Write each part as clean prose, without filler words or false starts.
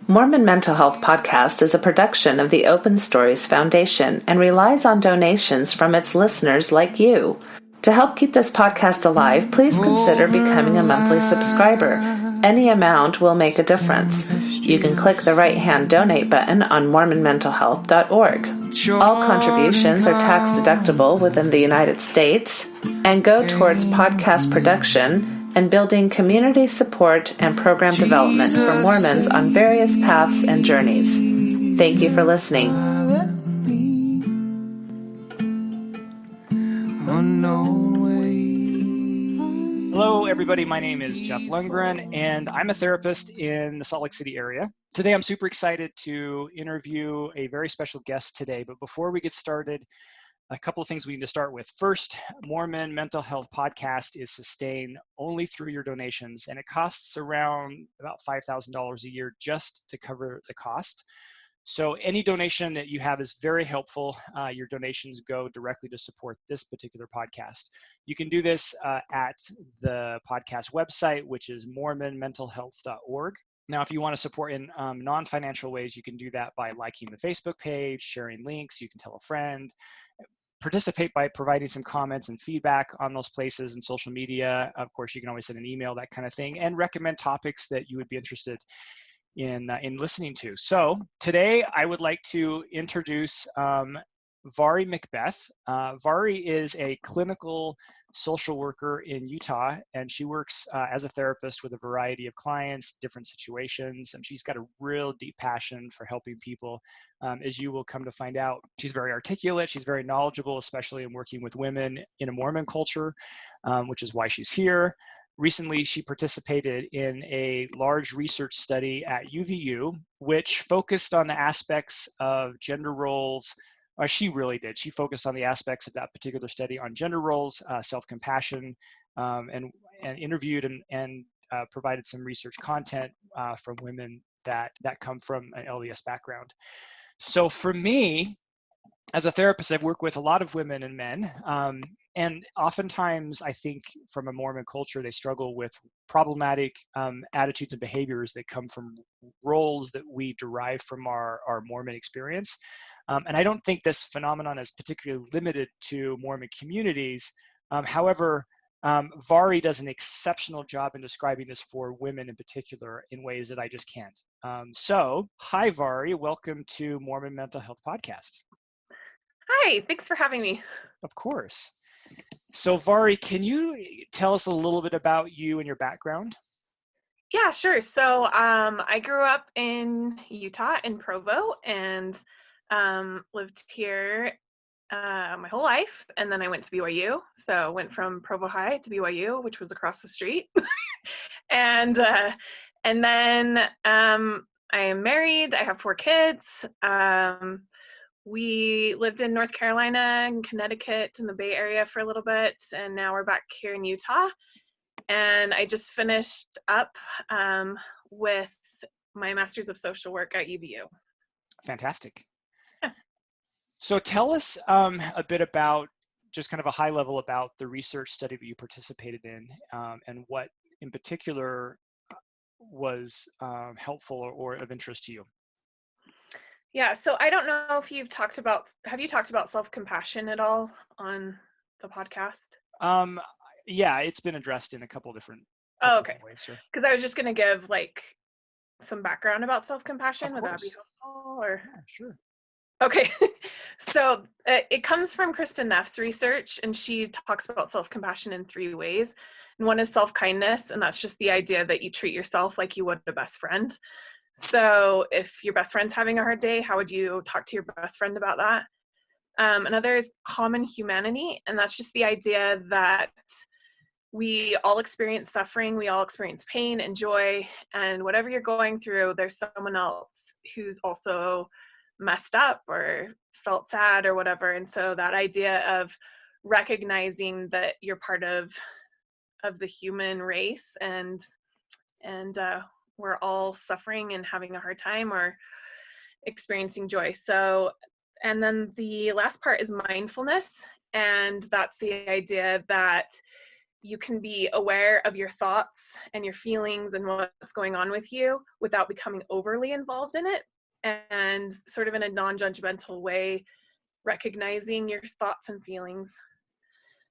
Mormon Mental Health Podcast is a production of the Open Stories Foundation and relies on donations from its listeners like you. To help keep this podcast alive, please consider becoming a monthly subscriber. Any amount will make a difference. You can click the right-hand donate button on MormonMentalHealth.org. All contributions are tax-deductible within the United States and go towards podcast production and building community support and program development for Mormons on various paths and journeys. Thank you for listening. Hello, everybody. My name is Jeff Lundgren, and I'm a therapist in the Salt Lake City area. Today, I'm super excited to interview a very special guest today. But before we get started, a couple of things we need to start with. First, Mormon Mental Health Podcast is sustained only through your donations, and it costs around about $5,000 a year just to cover the cost. So any donation that you have is very helpful. Your donations go directly to support this particular podcast. You can do this at the podcast website, which is mormonmentalhealth.org. Now, if you want to support in non-financial ways, you can do that by liking the Facebook page, sharing links. You can tell a friend, participate by providing some comments and feedback on those places and social media. Of course, you can always send an email, that kind of thing, and recommend topics that you would be interested in listening to. So today, I would like to introduce Vhari Macbeth. Vhari is a clinical social worker in Utah, and she works as a therapist with a variety of clients, different situations, and she's got a real deep passion for helping people, as you will come to find out. She's very articulate, she's very knowledgeable, especially in working with women in a Mormon culture, which is why she's here. Recently, she participated in a large research study at UVU, which focused on the aspects of gender roles. She really did. She focused on the aspects of that particular study on gender roles, self-compassion, and interviewed and provided some research content from women that come from an LDS background. So for me, as a therapist, I've worked with a lot of women and men, and oftentimes I think from a Mormon culture, they struggle with problematic attitudes and behaviors that come from roles that we derive from our Mormon experience. And I don't think this phenomenon is particularly limited to Mormon communities. However, Vhari does an exceptional job in describing this for women in particular in ways that I just can't. So, hi, Vhari. Welcome to Mormon Mental Health Podcast. Hi, thanks for having me. Of course. So, Vhari, can you tell us a little bit about you and your background? Yeah, sure. So I grew up in Utah, in Provo, and lived here my whole life. And then I went to BYU. So went from Provo High to BYU, which was across the street. and then I am married. I have 4 kids. We lived in North Carolina and Connecticut in the Bay Area for a little bit, and now we're back here in Utah. And I just finished up with my Master's of Social Work at UVU. Fantastic. Yeah. So tell us a bit about, just kind of a high level about the research study that you participated in, and what in particular was helpful or of interest to you. Yeah, so I don't know if have you talked about self-compassion at all on the podcast? Yeah, it's been addressed in a couple different okay. ways. Sure. Because I was just going to give some background about self-compassion. Would that be helpful? Or? Yeah, sure. Okay, so it comes from Kristen Neff's research, and she talks about self-compassion in 3 ways. And one is self-kindness, and that's just the idea that you treat yourself like you would a best friend. So if your best friend's having a hard day, how would you talk to your best friend about that? Another is common humanity, and that's just the idea that we all experience suffering, we all experience pain and joy, and whatever you're going through, there's someone else who's also messed up or felt sad or whatever. And so that idea of recognizing that you're part of the human race and we're all suffering and having a hard time or experiencing joy. So, and then the last part is mindfulness. And that's the idea that you can be aware of your thoughts and your feelings and what's going on with you without becoming overly involved in it, and sort of in a non-judgmental way, recognizing your thoughts and feelings.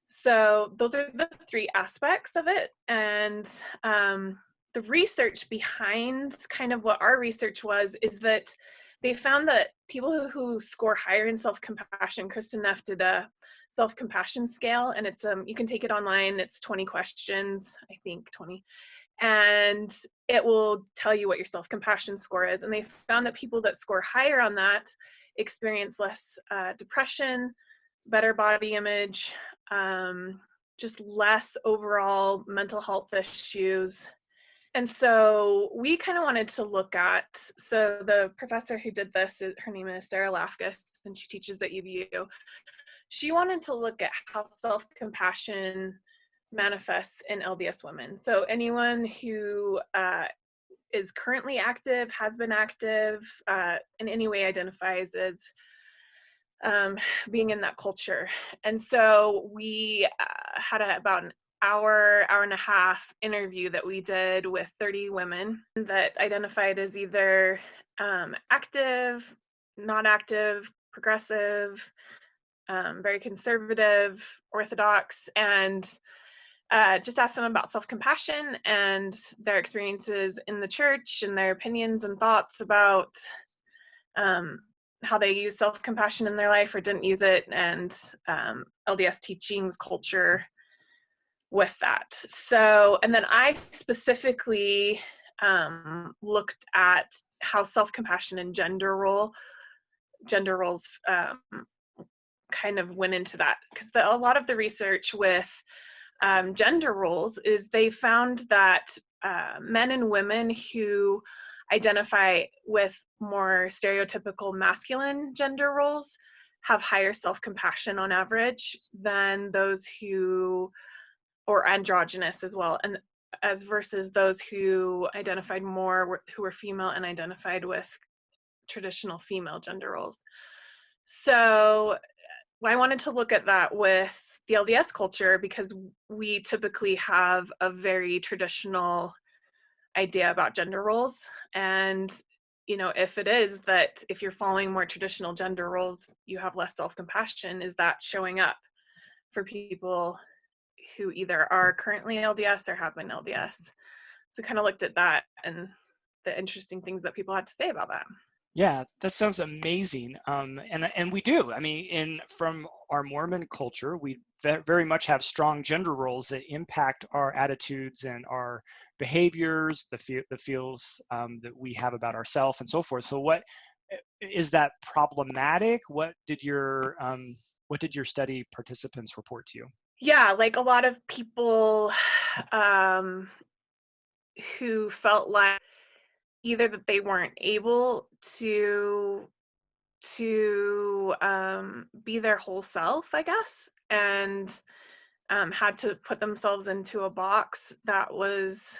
So those are the three aspects of it. And the research behind kind of what our research was is that they found that people who score higher in self-compassion, Kristen Neff did a self-compassion scale, and it's you can take it online. It's 20 questions, I think 20, and it will tell you what your self-compassion score is. And they found that people that score higher on that experience less depression, better body image, just less overall mental health issues. And so we kind of wanted to look at, so the professor who did this, her name is Sarah Lafkas, and she teaches at UVU. She wanted to look at how self-compassion manifests in LDS women. So anyone who is currently active, has been active, in any way identifies as being in that culture. And so we had about an hour and a half interview that we did with 30 women that identified as either active, not active, progressive, very conservative, orthodox, and just asked them about self-compassion and their experiences in the church and their opinions and thoughts about how they use self-compassion in their life or didn't use it, and LDS teachings, culture with that. So, and then I specifically looked at how self-compassion and gender roles kind of went into that, because a lot of the research with gender roles is they found that men and women who identify with more stereotypical masculine gender roles have higher self-compassion on average than those who, or androgynous as well, and as versus those who identified more, who were female and identified with traditional female gender roles. So I wanted to look at that with the LDS culture, because we typically have a very traditional idea about gender roles. And, you know, if it is that if you're following more traditional gender roles, you have less self-compassion, is that showing up for people who either are currently LDS or have been LDS? So kind of looked at that and the interesting things that people had to say about that. Yeah, that sounds amazing. And we do. I mean, from our Mormon culture, we very much have strong gender roles that impact our attitudes and our behaviors, the feels that we have about ourselves and so forth. So what is that problematic? What did your study participants report to you? Yeah, like a lot of people who felt like either that they weren't able to be their whole self, I guess, and had to put themselves into a box that was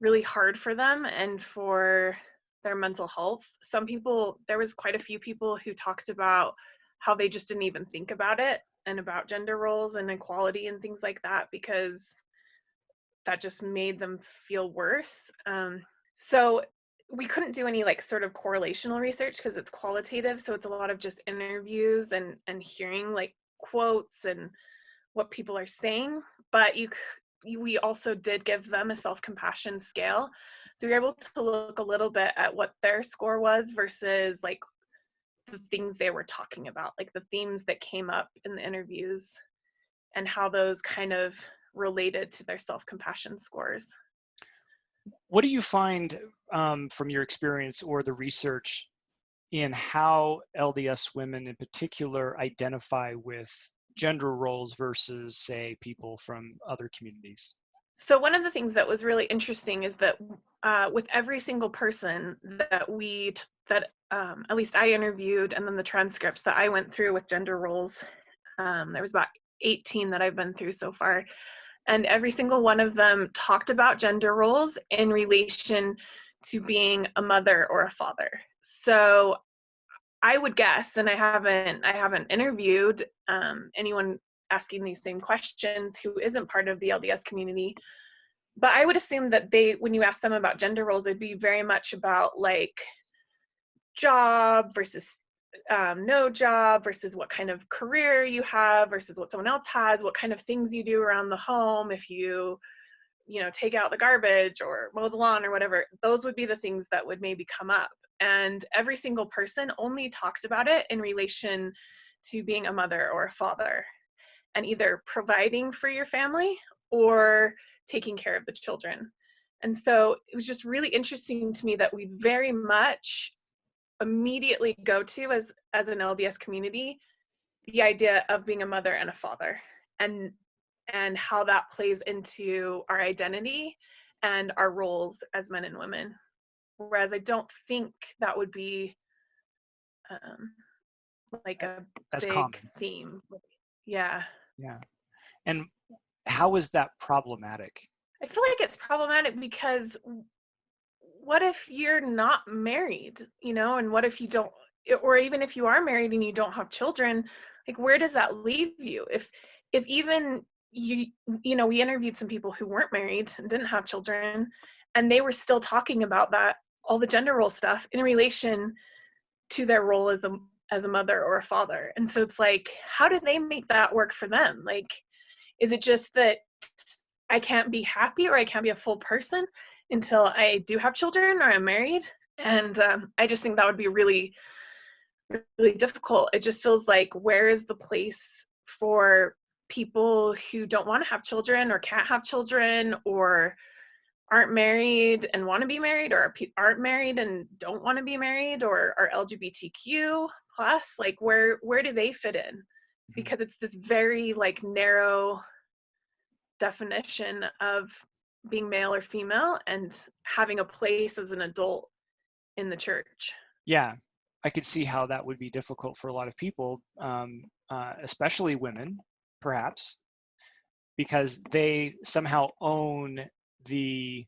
really hard for them and for their mental health. Some people, there was quite a few people who talked about how they just didn't even think about it and about gender roles and equality and things like that, because that just made them feel worse. So we couldn't do any like sort of correlational research because it's qualitative. So it's a lot of just interviews and hearing like quotes and what people are saying. But we also did give them a self-compassion scale. So we were able to look a little bit at what their score was versus like the things they were talking about, like the themes that came up in the interviews and how those kind of related to their self-compassion scores. What do you find from your experience or the research in how LDS women in particular identify with gender roles versus, say, people from other communities? So one of the things that was really interesting is that with every single person that at least I interviewed, and then the transcripts that I went through with gender roles, there was about 18 that I've been through so far. And every single one of them talked about gender roles in relation to being a mother or a father. So I would guess, and I haven't interviewed anyone asking these same questions who isn't part of the LDS community, but I would assume that when you ask them about gender roles, it'd be very much about like job versus no job versus what kind of career you have versus what someone else has, what kind of things you do around the home, if you take out the garbage or mow the lawn or whatever. Those would be the things that would maybe come up. And every single person only talked about it in relation to being a mother or a father and either providing for your family or taking care of the children. And so it was just really interesting to me that we very much immediately go to as an LDS community the idea of being a mother and a father, and how that plays into our identity and our roles as men and women. Whereas I don't think that would be like a As big common theme. Yeah. And how is that problematic? I feel like it's problematic because what if you're not married, and what if you don't, or even if you are married and you don't have children, like where does that leave you? If even we interviewed some people who weren't married and didn't have children, and they were still talking about that, all the gender role stuff in relation to their role as a mother or a father. And so it's like, how do they make that work for them? Like, is it just that I can't be happy or I can't be a full person until I do have children or I'm married? And I just think that would be really, really difficult. It just feels like, where is the place for people who don't want to have children or can't have children or aren't married and want to be married, or aren't married and don't want to be married, or are LGBTQ plus? Like where do they fit in? Because it's this very like narrow definition of being male or female and having a place as an adult in the church. Yeah, I could see how that would be difficult for a lot of people, especially women, perhaps, because they somehow own the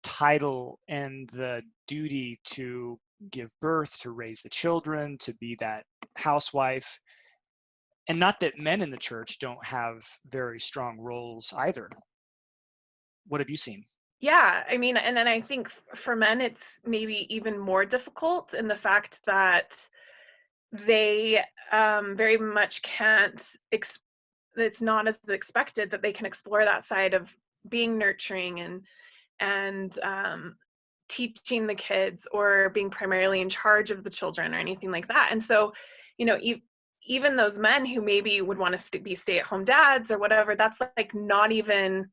title and the duty to give birth, to raise the children, to be that housewife. And not that men in the church don't have very strong roles either. What have you seen? Yeah, I mean, and then I think for men, it's maybe even more difficult in the fact that they very much can't, it's not as expected that they can explore that side of being nurturing and teaching the kids or being primarily in charge of the children or anything like that. And so, even those men who maybe would want to be stay-at-home dads or whatever, that's like not even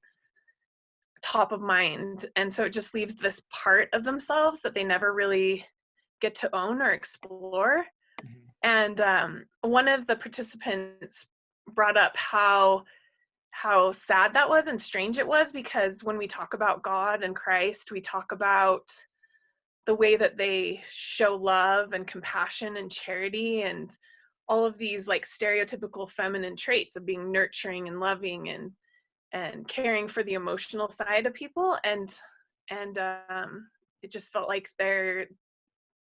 top of mind. And so it just leaves this part of themselves that they never really get to own or explore. And one of the participants brought up how sad that was and strange it was, because when we talk about God and Christ, we talk about the way that they show love and compassion and charity and all of these like stereotypical feminine traits of being nurturing and loving and caring for the emotional side of people. And it just felt like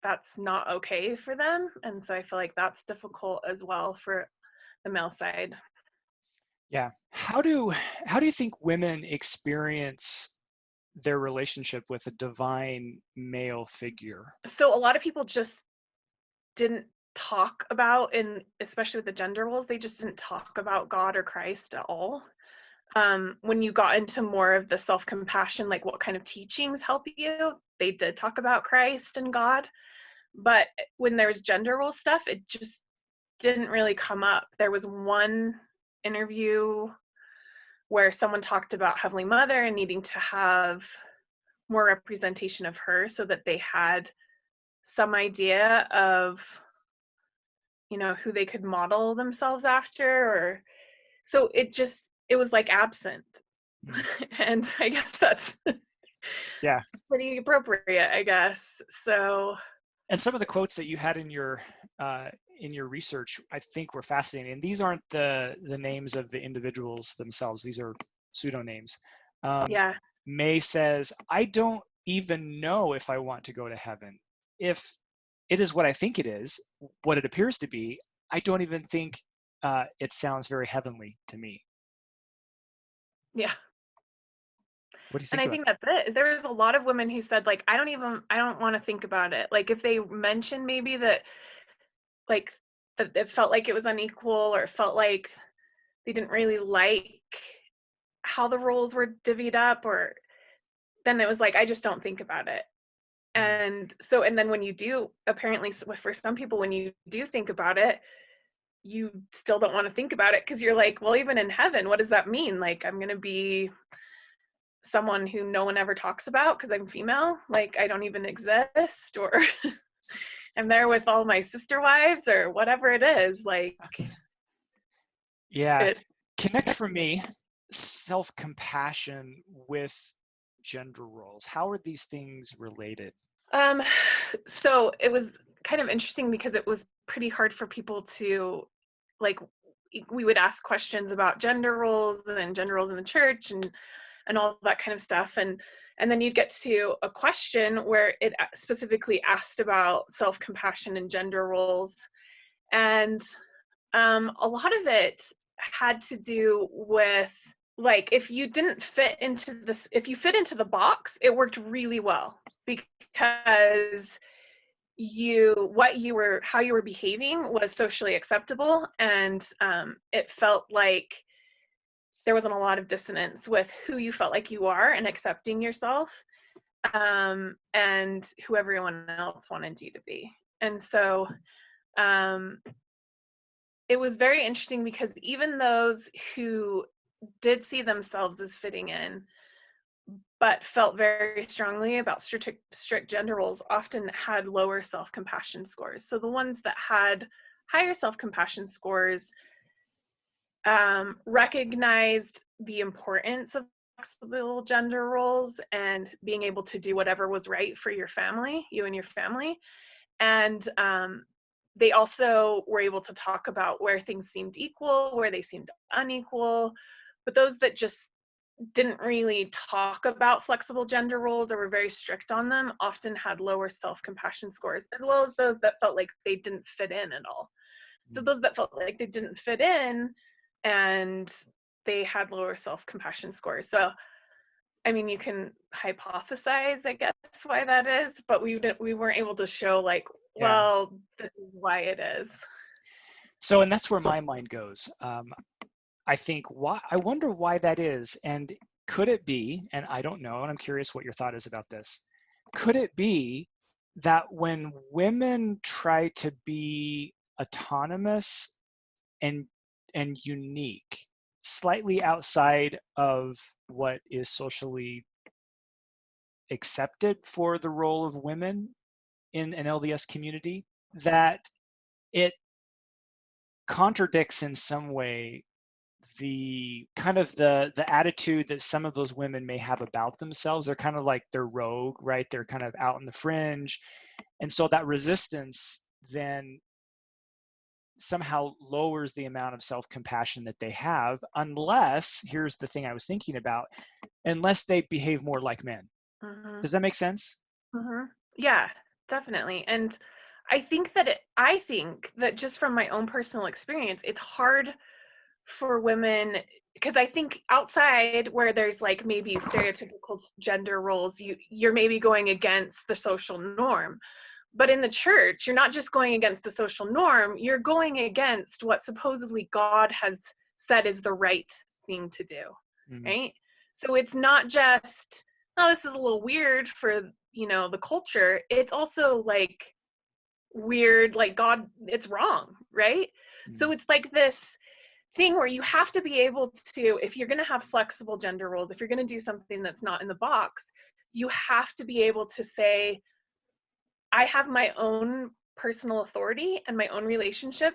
that's not okay for them. And so I feel like that's difficult as well for the male side. Yeah. How do you think women experience their relationship with a divine male figure? So a lot of people just didn't talk about, and especially with the gender roles, they just didn't talk about God or Christ at all. When you got into more of the self-compassion, like what kind of teachings help you, they did talk about Christ and God. But when there's gender role stuff, it just didn't really come up. There was one interview where someone talked about Heavenly Mother and needing to have more representation of her so that they had some idea of, who they could model themselves after, or so it was like absent. And I guess that's pretty appropriate, I guess. So, and some of the quotes that you had in your research, I think, were fascinating. And these aren't the names of the individuals themselves. These are pseudonames. Yeah. May says, I don't even know if I want to go to heaven. If it is what I think it is, what it appears to be, I don't even think it sounds very heavenly to me. Yeah. What do you And think I about think that's it. There was a lot of women who said, like, I don't want to think about it. Like, if they mentioned maybe that, like, that it felt like it was unequal, or it felt like they didn't really like how the roles were divvied up, or then it was like, I just don't think about it. And so, and then when you do, apparently for some people, when you do think about it, you still don't want to think about it, because you're like, well, even in heaven, what does that mean? Like, I'm going to be someone who no one ever talks about because I'm female, like I don't even exist, or I'm there with all my sister wives, or whatever it is. Like, Yeah, it, connect for me self-compassion with gender roles. How are these things related? so it was kind of interesting because it was pretty hard for people to, like, we would ask questions about gender roles and gender roles in the church, and all that kind of stuff, and then you'd get to a question where it specifically asked about self-compassion and gender roles, and a lot of it had to do with, like, if you didn't fit into this, if you fit into the box, it worked really well, because how you were behaving was socially acceptable, and it felt like there wasn't a lot of dissonance with who you felt like you are and accepting yourself, and who everyone else wanted you to be. And so it was very interesting, because even those who did see themselves as fitting in but felt very strongly about strict gender roles often had lower self-compassion scores. So the ones that had higher self-compassion scores recognized the importance of flexible gender roles and being able to do whatever was right for your family, you and your family. And they also were able to talk about where things seemed equal, where they seemed unequal. But those that just didn't really talk about flexible gender roles or were very strict on them often had lower self-compassion scores, as well as those that felt like they didn't fit in at all. So those that felt like they didn't fit in, and they had lower self-compassion scores. So, I mean, you can hypothesize, I guess, why that is, but we weren't able to show, like, Yeah. well, this is why it is. So, and that's where my mind goes. I think, I wonder why that is. And could it be, and I don't know, and I'm curious what your thought is about this. Could it be that when women try to be autonomous and unique, slightly outside of what is socially accepted for the role of women in an LDS community, that it contradicts in some way the kind of the attitude that some of those women may have about themselves? They're kind of like, they're rogue, right? They're kind of out on the fringe, and so that resistance then somehow lowers the amount of self-compassion that they have, unless, here's the thing I was thinking about, unless they behave more like men. Mm-hmm. Does that make sense? Mm-hmm. Yeah, definitely. And I think that just from my own personal experience, it's hard for women, because I think outside where there's, like, maybe stereotypical gender roles, you're maybe going against the social norm. But in the church, you're not just going against the social norm, you're going against what supposedly God has said is the right thing to do, Mm-hmm. right? So it's not just, oh, this is a little weird for, the culture. It's also, like, weird, like, God, it's wrong, right? Mm-hmm. So it's like this thing where you have to be able to, if you're going to have flexible gender roles, if you're going to do something that's not in the box, you have to be able to say, I have my own personal authority and my own relationship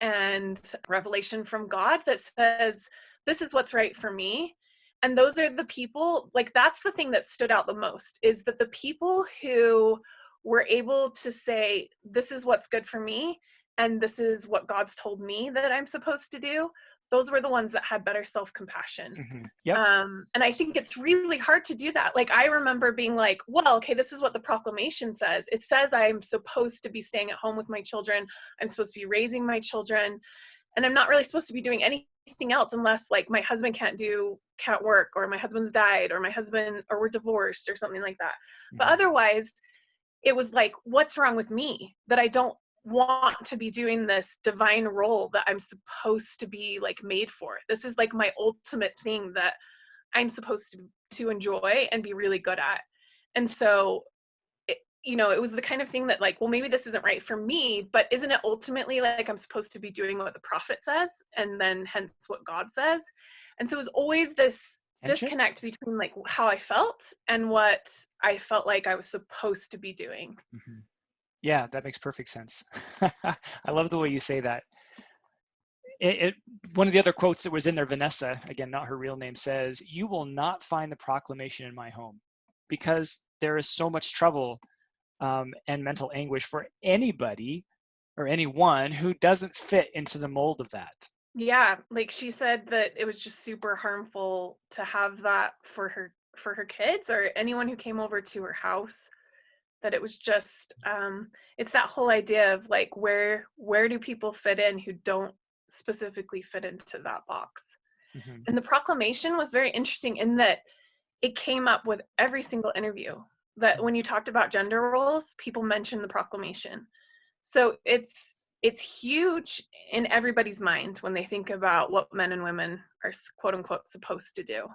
and revelation from God that says, this is what's right for me. And those are the people, like, that's the thing that stood out the most, is that the people who were able to say, this is what's good for me, and this is what God's told me that I'm supposed to do, those were the ones that had better self-compassion. Mm-hmm. Yep. And I think it's really hard to do that. Like, I remember being like, well, okay, this is what the proclamation says. It says I'm supposed to be staying at home with my children. I'm supposed to be raising my children. And I'm not really supposed to be doing anything else unless like my husband can't work, or my husband's died, or or we're divorced or something like that. Mm-hmm. But otherwise, it was like, what's wrong with me that I don't want to be doing this divine role that I'm supposed to be like made for? This is like my ultimate thing that I'm supposed to enjoy and be really good at. And so it was the kind of thing that like, well, maybe this isn't right for me, but isn't it ultimately like I'm supposed to be doing what the prophet says, and then hence what God says? And so it was always this disconnect between like how I felt and what I felt like I was supposed to be doing. Mm-hmm. Yeah, that makes perfect sense. I love the way you say that. One of the other quotes that was in there, Vanessa, again, not her real name, says, "You will not find the proclamation in my home," because there is so much trouble and mental anguish for anybody or anyone who doesn't fit into the mold of that. Yeah, like she said that it was just super harmful to have that for her kids or anyone who came over to her house. That it was just it's that whole idea of like, where do people fit in who don't specifically fit into that box? Mm-hmm. And the proclamation was very interesting in that it came up with every single interview, that when you talked about gender roles, people mentioned the proclamation. So it's huge in everybody's mind when they think about what men and women are quote unquote supposed to do.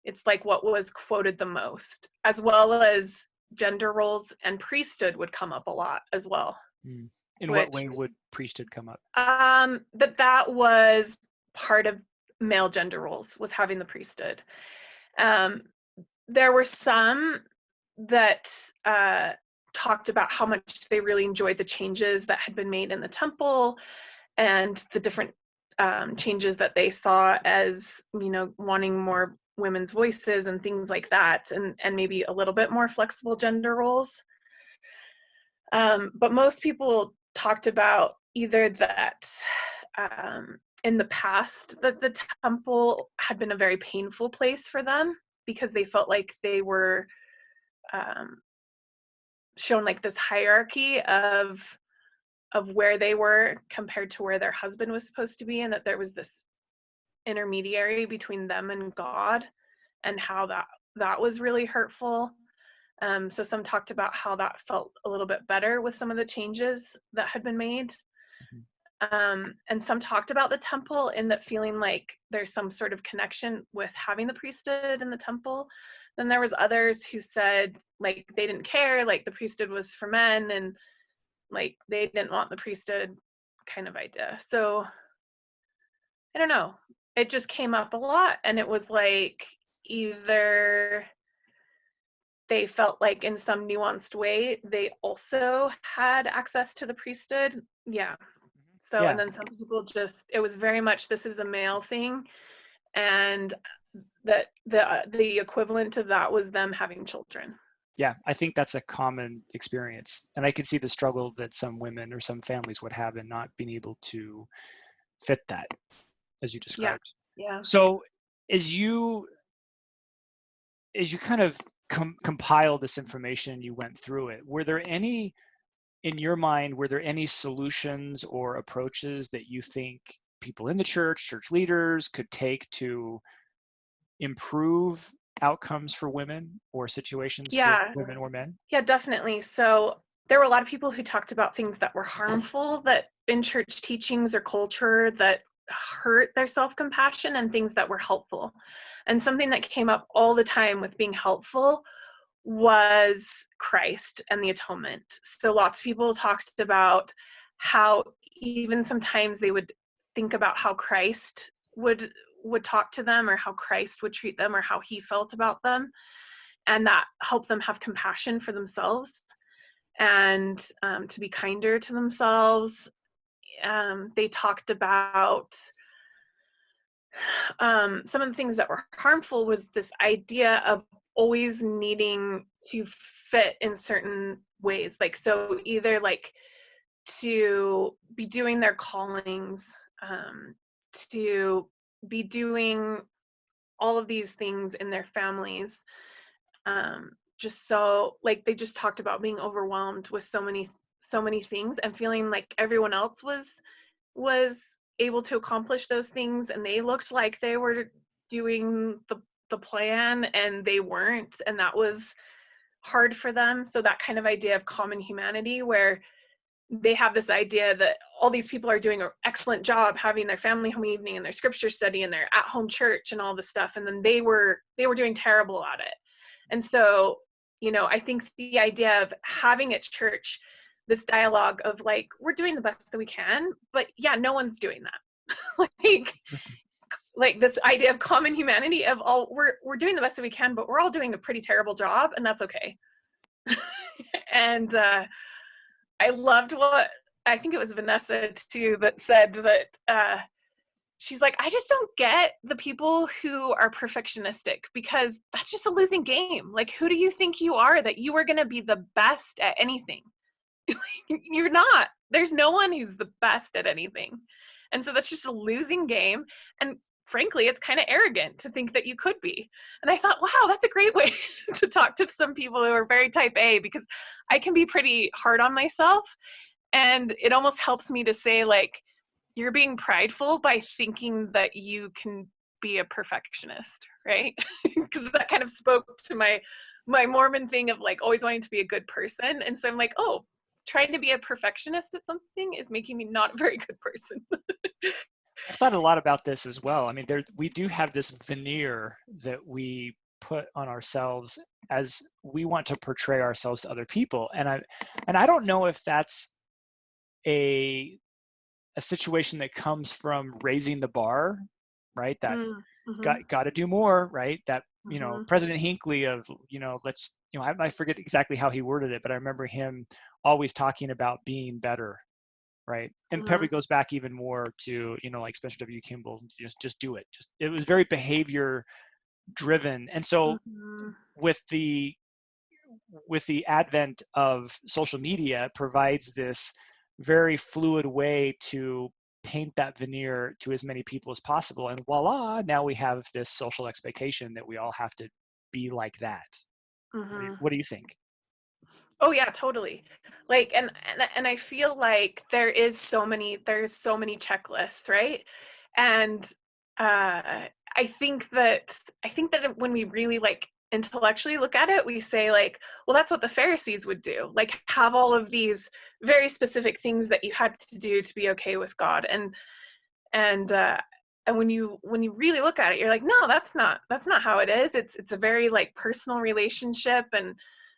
It's like what was quoted the most, as well as gender roles, and priesthood would come up a lot as well. In what way would priesthood come up? That was part of male gender roles, was having the priesthood. There were some that talked about how much they really enjoyed the changes that had been made in the temple, and the different changes that they saw as, wanting more women's voices and things like that, and maybe a little bit more flexible gender roles. But most people talked about either that in the past that the temple had been a very painful place for them, because they felt like they were shown like this hierarchy of where they were compared to where their husband was supposed to be, and that there was this intermediary between them and God, and how that was really hurtful. So some talked about how that felt a little bit better with some of the changes that had been made. And some talked about the temple in that feeling like there's some sort of connection with having the priesthood in the temple. Then there was others who said like they didn't care, like the priesthood was for men, and like they didn't want the priesthood kind of idea. So I don't know. It just came up a lot, and it was like either they felt like in some nuanced way they also had access to the priesthood. Yeah. So, yeah. And then some people it was very much, this is a male thing, and that the equivalent of that was them having children. Yeah, I think that's a common experience. And I can see the struggle that some women or some families would have in not being able to fit that, as you described. Yeah. So as you kind of compiled this information, you went through it, in your mind, were there any solutions or approaches that you think people in the church leaders could take to improve outcomes for women or situations for women or men? Yeah, definitely. So there were a lot of people who talked about things that were harmful that in church teachings or culture that hurt their self-compassion, and things that were helpful. And something that came up all the time with being helpful was Christ and the atonement. So lots of people talked about how even sometimes they would think about how Christ would talk to them, or how Christ would treat them, or how he felt about them, and that helped them have compassion for themselves, and to be kinder to themselves. They talked about some of the things that were harmful was this idea of always needing to fit in certain ways. Like, so either like to be doing their callings to be doing all of these things in their families. Just so like they just talked about being overwhelmed with so many things and feeling like everyone else was able to accomplish those things, and they looked like they were doing the plan and they weren't, and that was hard for them. So that kind of idea of common humanity, where they have this idea that all these people are doing an excellent job having their family home evening and their scripture study and their at-home church and all this stuff, and then they were doing terrible at it. And so, I think the idea of having at church this dialogue of like, we're doing the best that we can, but yeah, no one's doing that. like this idea of common humanity of all, we're doing the best that we can, but we're all doing a pretty terrible job, and that's okay. And I loved what, I think it was Vanessa too that said that she's like, I just don't get the people who are perfectionistic, because that's just a losing game. Like, who do you think you are that you are going to be the best at anything? You're not. There's no one who's the best at anything. And so that's just a losing game. And frankly, it's kind of arrogant to think that you could be. And I thought, wow, that's a great way to talk to some people who are very type A, because I can be pretty hard on myself. And it almost helps me to say, like, you're being prideful by thinking that you can be a perfectionist, right? Because that kind of spoke to my Mormon thing of like always wanting to be a good person. And so I'm like, oh, trying to be a perfectionist at something is making me not a very good person. I've thought a lot about this as well. I mean, we do have this veneer that we put on ourselves as we want to portray ourselves to other people, and I don't know if that's a situation that comes from raising the bar, right? That got to do more, right? That President Hinckley of let's I forget exactly how he worded it, but I remember him always talking about being better. Right. And probably goes back even more to, like Spencer W. Kimball, just do it. It was very behavior driven. And so with the advent of social media, provides this very fluid way to paint that veneer to as many people as possible. And voila, now we have this social expectation that we all have to be like that. What do you think? Oh yeah, totally. Like, and I feel like there's so many checklists, right? And I think that when we really like intellectually look at it, we say like, well, that's what the Pharisees would do. Like, have all of these very specific things that you had to do to be okay with God. And when you really look at it, you're like, no, that's not how it is. It's a very like personal relationship and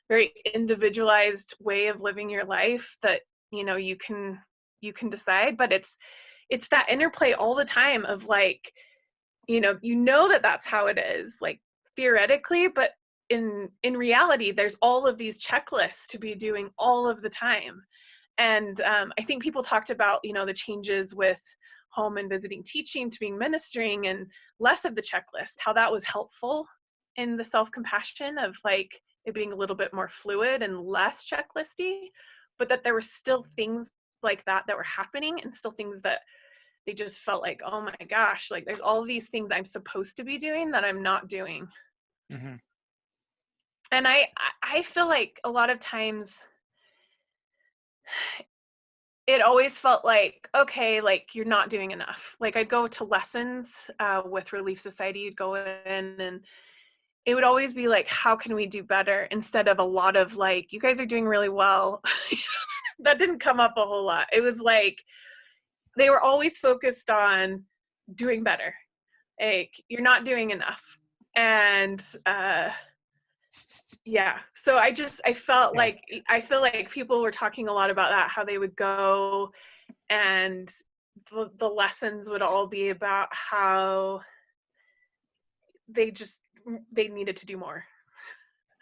very individualized way of living your life that you can decide. But it's that interplay all the time of like, that that's how it is, like theoretically, but in reality there's all of these checklists to be doing all of the time. And I think people talked about the changes with home and visiting teaching to being ministering, and less of the checklist, how that was helpful in the self-compassion of like it being a little bit more fluid and less checklisty, but that there were still things like that were happening, and still things that they just felt like, oh my gosh, like there's all these things I'm supposed to be doing that I'm not doing. And I feel like a lot of times it always felt like, okay, like you're not doing enough. Like I'd go to lessons with Relief Society, you'd go in, and it would always be like, how can we do better? Instead of a lot of like, you guys are doing really well. That didn't come up a whole lot. It was like, they were always focused on doing better. Like, you're not doing enough. And yeah, so I felt like, I feel like people were talking a lot about that, how they would go and the lessons would all be about how they needed to do more.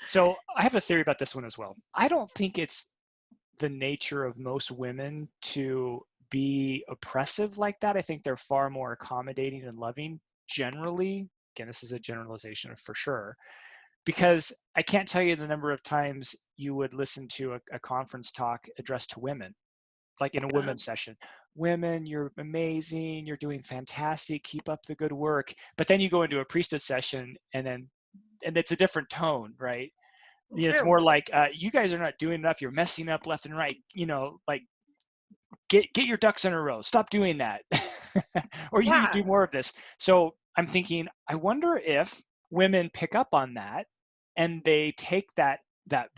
So I have a theory about this one as well. I don't think it's the nature of most women to be oppressive like that. I think they're far more accommodating and loving generally. Again, this is a generalization for sure, because I can't tell you the number of times you would listen to a conference talk addressed to women, like in a women's session, women, you're amazing, you're doing fantastic, keep up the good work. But then you go into a priesthood session and it's a different tone, right? It's more like, you guys are not doing enough, you're messing up left and right, like get your ducks in a row, stop doing that. Or you need to do more of this. So I'm thinking, I wonder if women pick up on that and they take that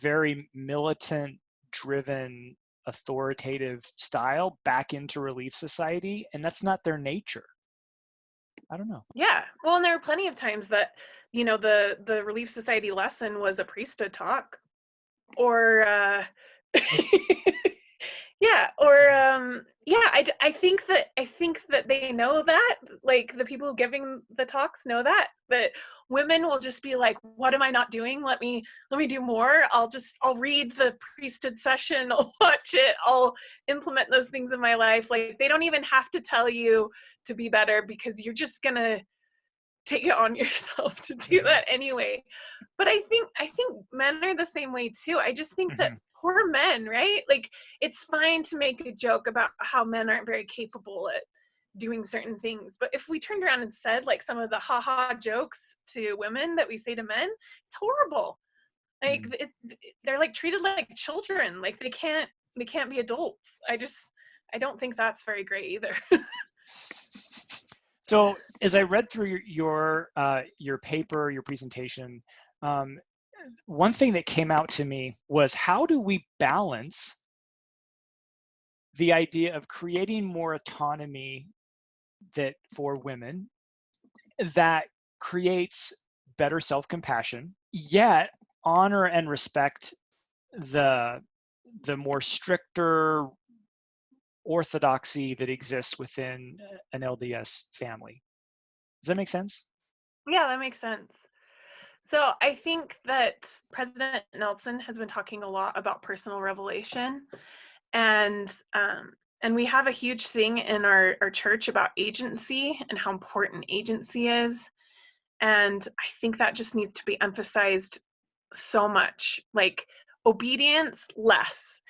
very militant driven authoritative style back into Relief Society, and that's not their nature. I don't know. Yeah. Well, and there are plenty of times that, the Relief Society lesson was a priesthood talk, or yeah, or I think that they know that, like the people giving the talks know that women will just be like, what am I not doing? Let me do more. I'll read the priesthood session, I'll watch it, I'll implement those things in my life. Like, they don't even have to tell you to be better, because you're just gonna take it on yourself to do that anyway. But I think men are the same way too. I just think that poor men, right? Like, it's fine to make a joke about how men aren't very capable at doing certain things, but if we turned around and said, like, some of the haha jokes to women that we say to men, it's horrible. Like, they're like treated like children, like they can't be adults. I don't think that's very great either. So as I read through your paper, your presentation, one thing that came out to me was, how do we balance the idea of creating more autonomy for women that creates better self-compassion, yet honor and respect the more stricter orthodoxy that exists within an LDS family? Does that make sense? Yeah, that makes sense. So I think that President Nelson has been talking a lot about personal revelation, and we have a huge thing in our church about agency and how important agency is. And I think that just needs to be emphasized so much. Like, obedience, less.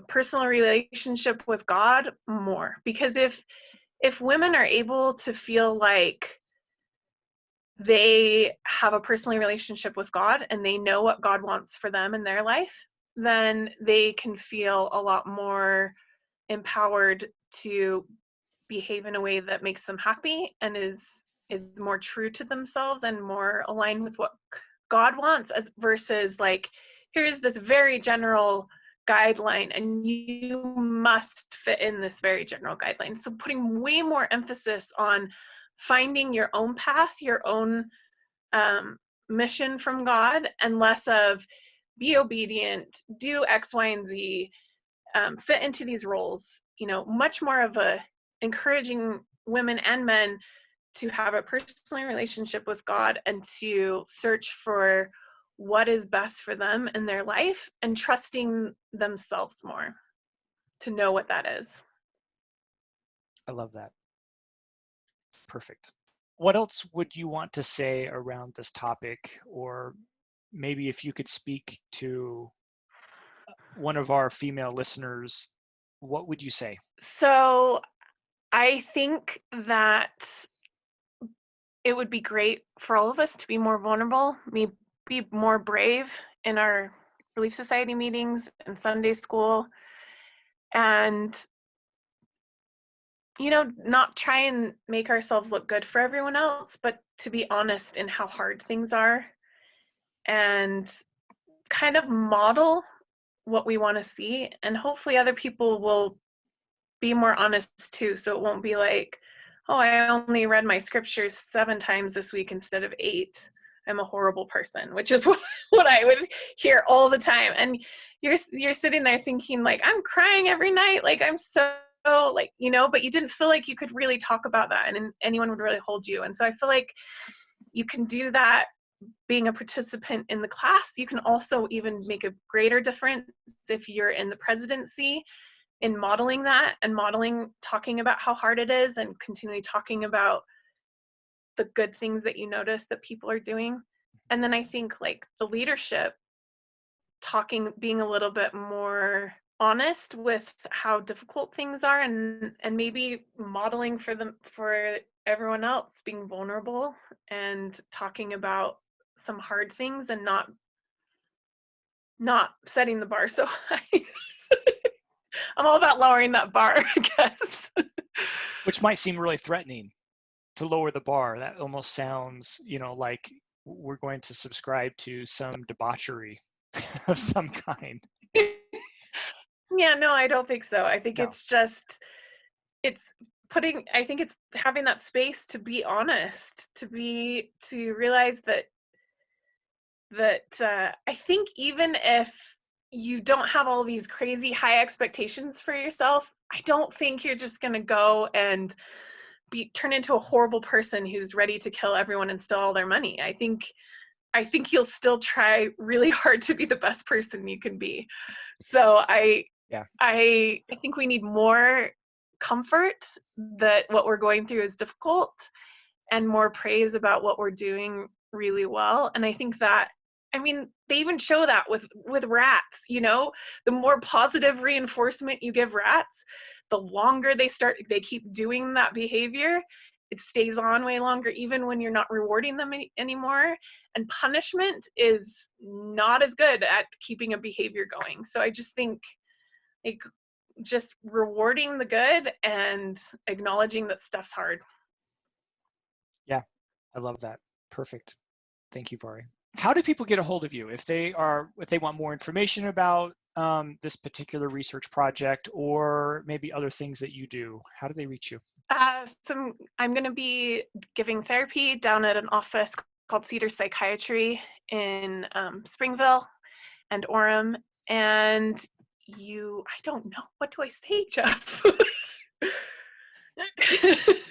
Personal relationship with God, more. Because if women are able to feel like they have a personal relationship with God and they know what God wants for them in their life, then they can feel a lot more empowered to behave in a way that makes them happy and is more true to themselves and more aligned with what God wants, as versus like, here's this very general guideline and you must fit in this very general guideline. So putting way more emphasis on finding your own path, your own mission from God, and less of be obedient, do X, Y, and Z, fit into these roles. Much more of a encouraging women and men to have a personal relationship with God and to search for what is best for them in their life, and trusting themselves more to know what that is. I love that. Perfect. What else would you want to say around this topic? Or maybe if you could speak to one of our female listeners, what would you say? So I think that it would be great for all of us to be more vulnerable, be more brave in our Relief Society meetings and Sunday school, and not try and make ourselves look good for everyone else, but to be honest in how hard things are, and kind of model what we want to see. And hopefully other people will be more honest too, so it won't be like, oh, I only read my scriptures 7 times this week instead of 8. I'm a horrible person, which is what I would hear all the time. And you're sitting there thinking, like, I'm crying every night, like I'm so like, but you didn't feel like you could really talk about that and anyone would really hold you. And so I feel like you can do that being a participant in the class. You can also even make a greater difference if you're in the presidency, in modeling that and talking about how hard it is and continually talking about the good things that you notice that people are doing. And then I think, like, the leadership, being a little bit more honest with how difficult things are, and maybe modeling for everyone else, being vulnerable and talking about some hard things, and not setting the bar so high. I'm all about lowering that bar, I guess. Which might seem really threatening, to lower the bar. That almost sounds, like we're going to subscribe to some debauchery of some kind. Yeah, no, I don't think so. I think No. it's having that space to be honest, to realize that I think even if you don't have all these crazy high expectations for yourself, I don't think you're just going to go and turn into a horrible person who's ready to kill everyone and steal all their money. I think you'll still try really hard to be the best person you can be. So I think we need more comfort that what we're going through is difficult, and more praise about what we're doing really well. And I think that, they even show that with rats, the more positive reinforcement you give rats, the longer they keep doing that behavior. It stays on way longer, even when you're not rewarding them anymore. And punishment is not as good at keeping a behavior going. So I just think, just rewarding the good and acknowledging that stuff's hard. Yeah, I love that. Perfect. Thank you, Vhari. How do people get a hold of you if they want more information about this particular research project, or maybe other things that you do? How do they reach you? So I'm going to be giving therapy down at an office called Cedar Psychiatry in Springville and Orem. And I don't know. What do I say, Jeff?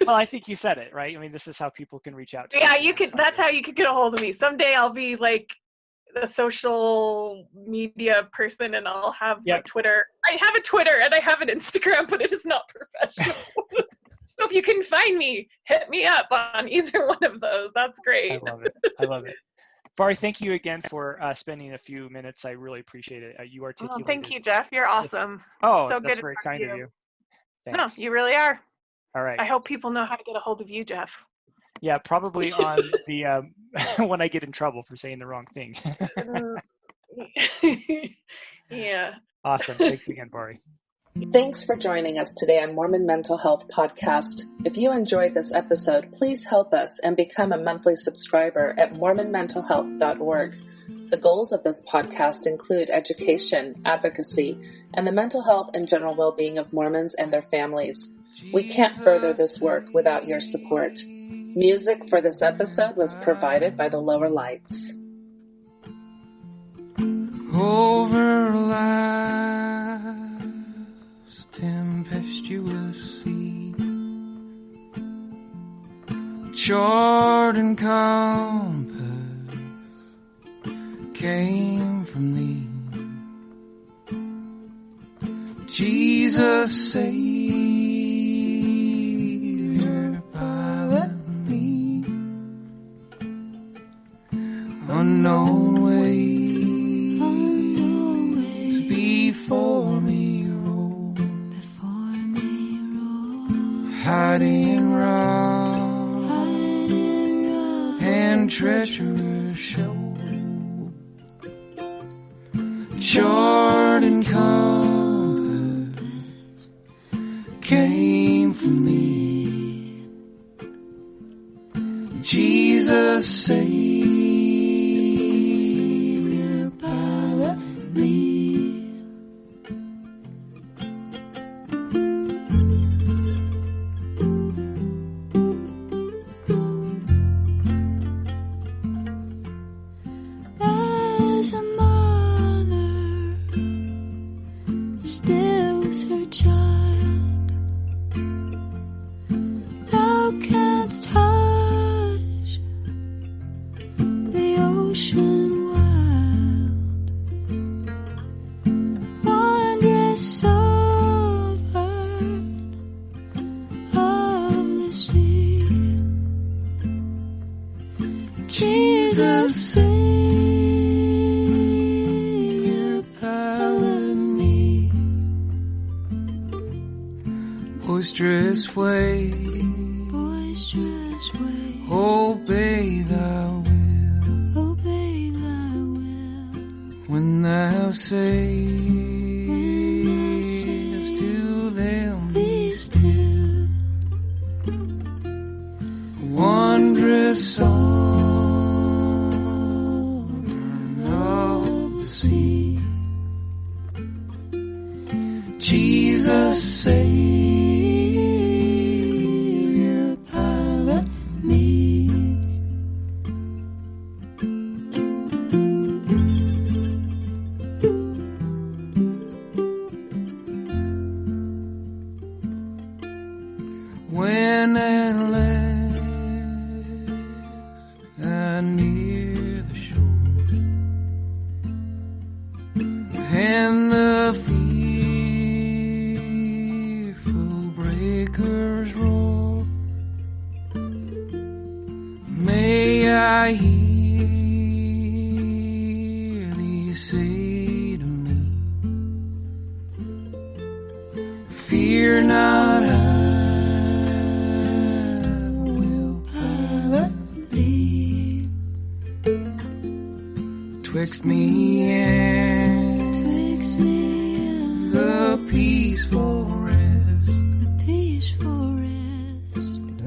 Well, I think you said it, right? This is how people can reach out to you. Yeah, you can. That's how you can get a hold of me. Someday I'll be like a social media person, and I'll have like Twitter. I have a Twitter and I have an Instagram, but it is not professional. So if you can find me, hit me up on either one of those. That's great. I love it. Vhari, thank you again for spending a few minutes. I really appreciate it. You articulated. Oh, thank you, Jeff. You're awesome. Oh, so that's good very kind of you. Thanks. No, you really are. All right. I hope people know how to get a hold of you, Jeff. Yeah, probably on the when I get in trouble for saying the wrong thing. Yeah. Awesome. Thanks again, Vhari. Thanks for joining us today on Mormon Mental Health Podcast. If you enjoyed this episode, please help us and become a monthly subscriber at mormonmentalhealth.org. The goals of this podcast include education, advocacy, and the mental health and general well-being of Mormons and their families. We can't further this work without your support. Music for this episode was provided by the Lower Lights. Over life's tempestuous sea, chart and compass came from thee. Jesus, Savior, pilot me, unknown ways before me roll, hiding rock and treacherous show, chart and compass came from thee. Jesus, Savior, pilot me. As a mother stills her child, thou canst hush the ocean wild, wondrous sovereign of the sea. Jesus, Savior, pilot me. boisterous way, obey thy will, when thou sayest to them, be still. Wondrous sovereign of the sea, Jesus, Savior, pilot me. When at last I near the shore, and the fearful breakers roar, may I hear thee say to me, fear not, I will pilot thee. Twixt me and the peaceful rest,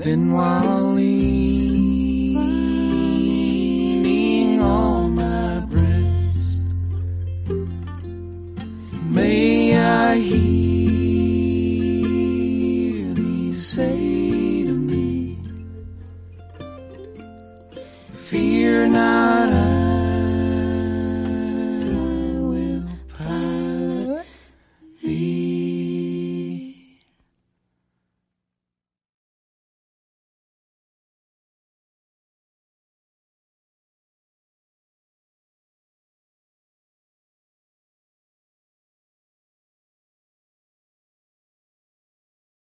then while leaning on my breast, may I hear